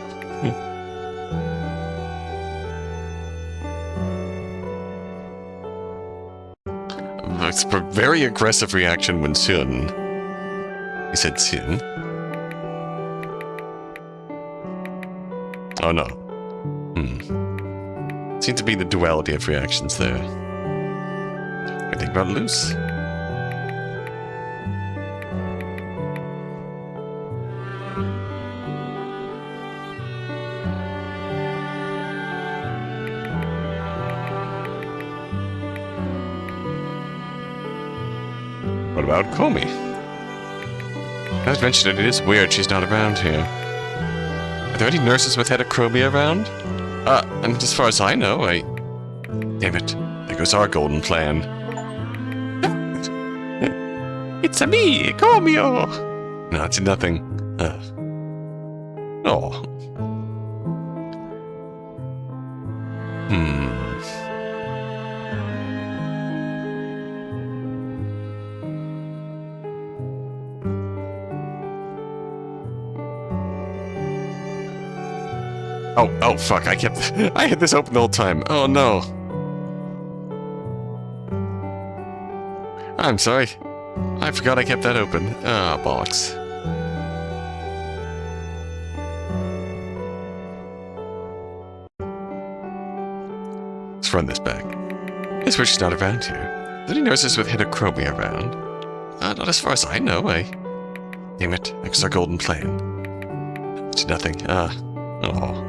It's a very aggressive reaction when soon. He said soon. Oh no. Seems to be the duality of reactions there. What do you think about loose? What about Comey? As mentioned, it is weird she's not around here. Are there any nurses with heterochromia around? And as far as I know, Damn it. There goes our golden plan. It's a me, Comio! No, it's nothing. Oh. Oh, fuck, I had this open the whole time. Oh, no. I'm sorry. I forgot I kept that open. Ah, bollocks. Let's run this back. It's where she's not around here. Are there any nurses with heterochromia around? Not as far as I know, Damn it, that's our golden plan. It's nothing. Oh.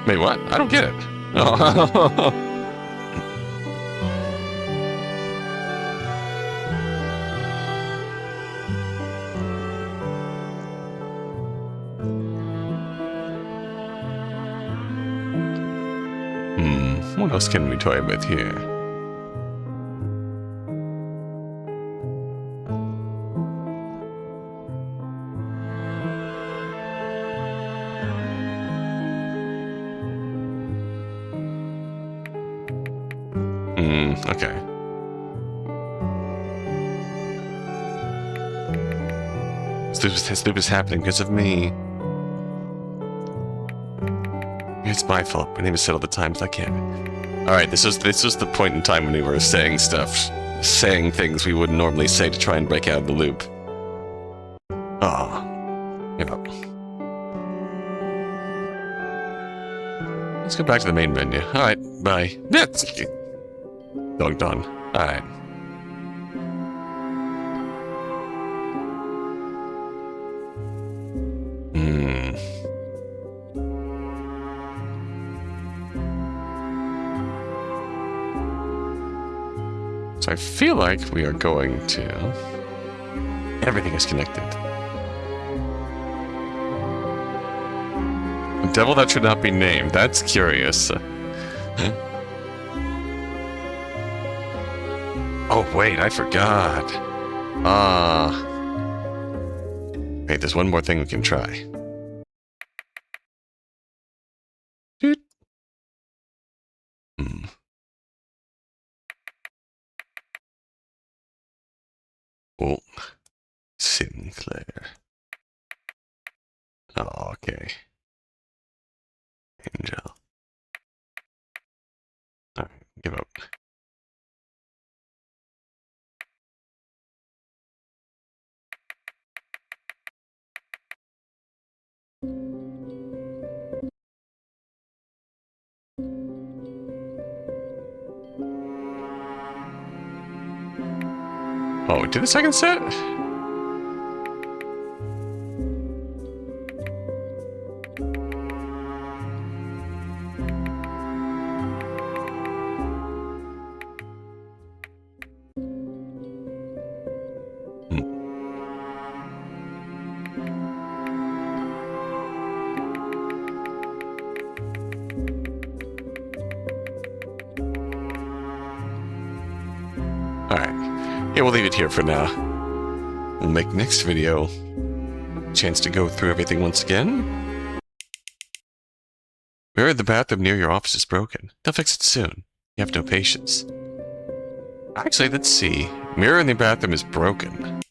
Wait, what? I don't get it. Oh. What else can we toy with here? Okay. This loop is happening because of me. It's my fault. My name is said all the times I can. Alright, this was the point in time when we were saying stuff. Saying things we wouldn't normally say to try and break out of the loop. Give up. Let's go back to the main menu. Alright, bye. Dogged on. Alright. So I feel like we are going to... Everything is connected. A devil that should not be named. That's curious. Oh, wait, I forgot. Wait, there's one more thing we can try. Oh, Sinclair. Oh, okay. Angel. Alright, give up. Oh, did the second set? Yeah, we'll leave it here for now. We'll make next video a chance to go through everything once again. Mirror in the bathroom near your office is broken. They'll fix it soon. You have no patience. Actually, let's see. Mirror in the bathroom is broken.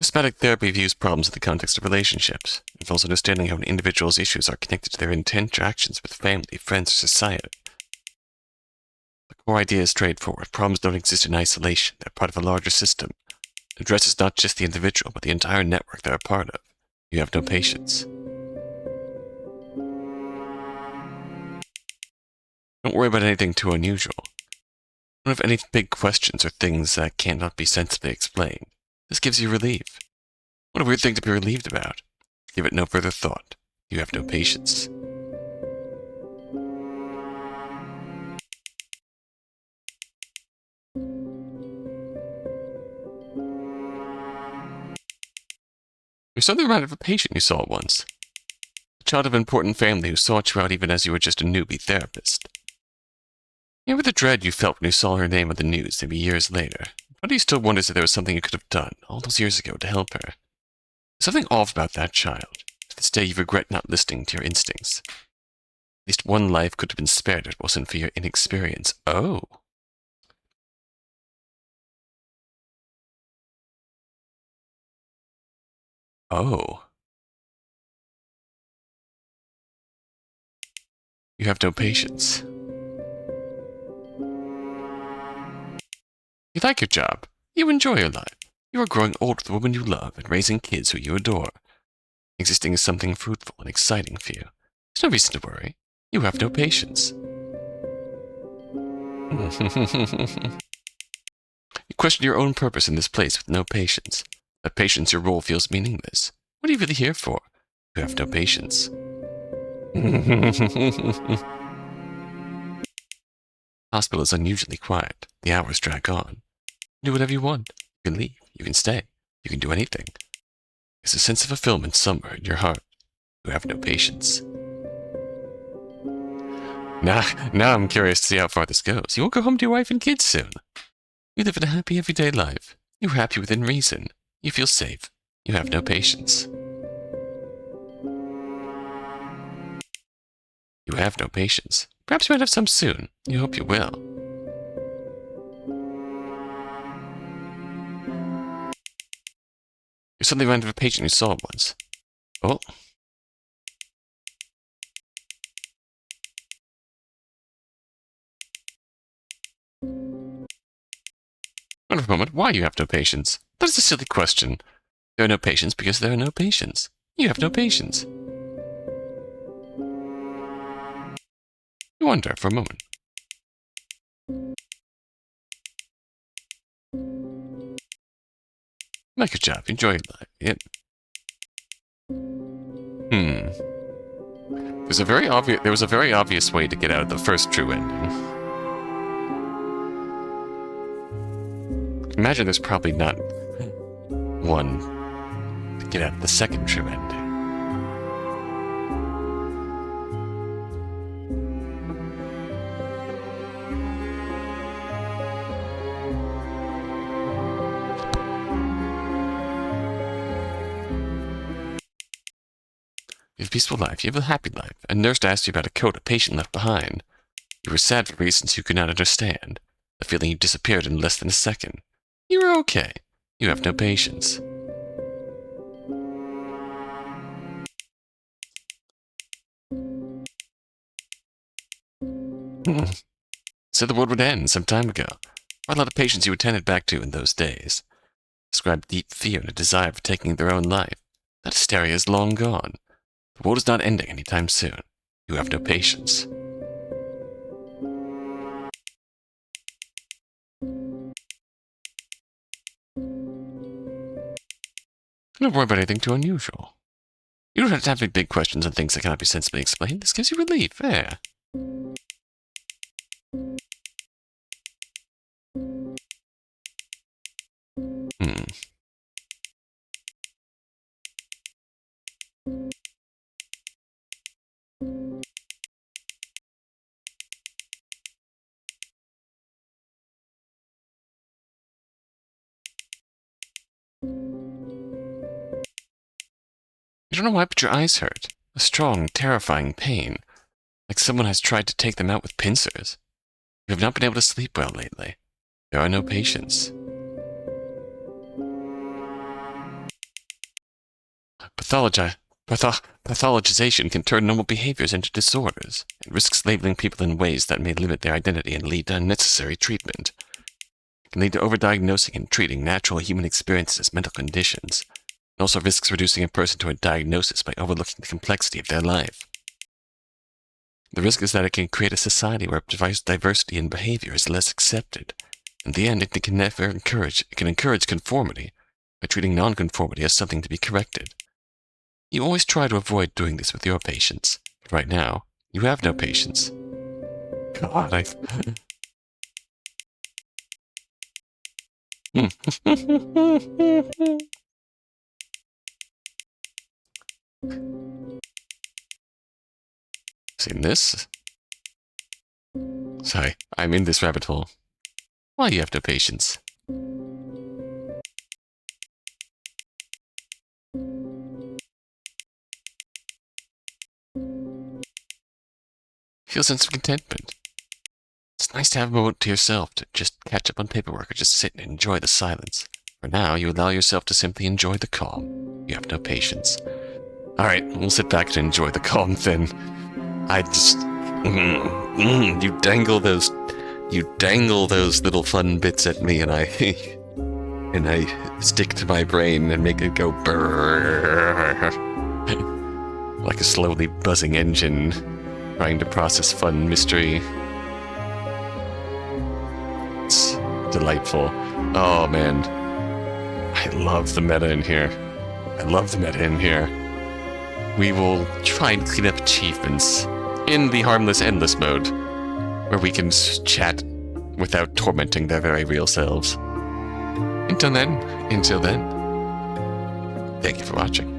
Systematic therapy views problems in the context of relationships. It involves understanding how an individual's issues are connected to their interactions with family, friends, or society. The core idea is straightforward. Problems don't exist in isolation. They're part of a larger system. It addresses not just the individual, but the entire network they're a part of. You have no patience. Don't worry about anything too unusual. Don't have any big questions or things that cannot be sensibly explained. This gives you relief. What a weird thing to be relieved about. Give it no further thought. You have no patience. You're suddenly reminded of a patient you saw at once. A child of an important family who sought you out even as you were just a newbie therapist. Remember the dread you felt when you saw her name on the news maybe years later? Why do you still wonder if there was something you could have done all those years ago to help her? There's something off about that child. To this day you regret not listening to your instincts. At least one life could have been spared if it wasn't for your inexperience. Oh. Oh. You have no patience. You like your job. You enjoy your life. You are growing old with the woman you love and raising kids who you adore. Existing is something fruitful and exciting for you. There's no reason to worry. You have no patience. You question your own purpose in this place with no patience. Without patience, your role feels meaningless. What are you really here for? You have no patience. Hospital is unusually quiet. The hours drag on. Do whatever you want. You can leave. You can stay. You can do anything. There's a sense of fulfillment somewhere in your heart. You have no patience. Now I'm curious to see how far this goes. You won't go home to your wife and kids soon. You live in a happy, everyday life. You're happy within reason. You feel safe. You have no patience. You have no patience. Perhaps you might have some soon. You hope you will. You're suddenly reminded of a patient you saw once. Oh. Wait for a moment. Why you have no patience? That is a silly question. There are no patients because there are no patients. You have no patience. You wonder for a moment. Like your job. Enjoy your life. Yep. There was a very obvious way to get out of the first true ending. Imagine there's probably not one to get out of the second true ending. You have a peaceful life. You have a happy life. A nurse asked you about a coat a patient left behind. You were sad for reasons you could not understand. The feeling you disappeared in less than a second. You were okay. You have no patience. Said the world would end some time ago. Quite a lot of patients you attended back to in those days. Described deep fear and a desire for taking their own life. That hysteria is long gone. The world is not ending anytime soon. You have no patience. Don't worry about anything too unusual. You don't have to have any big questions on things that cannot be sensibly explained. This gives you relief. Yeah. You don't know why, but your eyes hurt. A strong, terrifying pain. Like someone has tried to take them out with pincers. You have not been able to sleep well lately. There are no patients. Pathologization can turn normal behaviors into disorders. It risks labeling people in ways that may limit their identity and lead to unnecessary treatment. It can lead to overdiagnosing and treating natural human experiences as mental conditions. It also risks reducing a person to a diagnosis by overlooking the complexity of their life. The risk is that it can create a society where diversity in behavior is less accepted. In the end, it can encourage conformity by treating nonconformity as something to be corrected. You always try to avoid doing this with your patients, but right now, you have no patience. God, Seen this? Sorry, I'm in this rabbit hole. Why you have no patience? Feel a sense of contentment. It's nice to have a moment to yourself to just catch up on paperwork or just sit and enjoy the silence. For now, you allow yourself to simply enjoy the calm. You have no patience. Alright, we'll sit back and enjoy the calm then. I just... you dangle those little fun bits at me and I stick to my brain and make it go brrrr. Like a slowly buzzing engine trying to process fun mystery. It's delightful. Oh man. I love the meta in here. We will try and clean up achievements in the harmless endless mode, where we can chat without tormenting their very real selves. Until then, thank you for watching.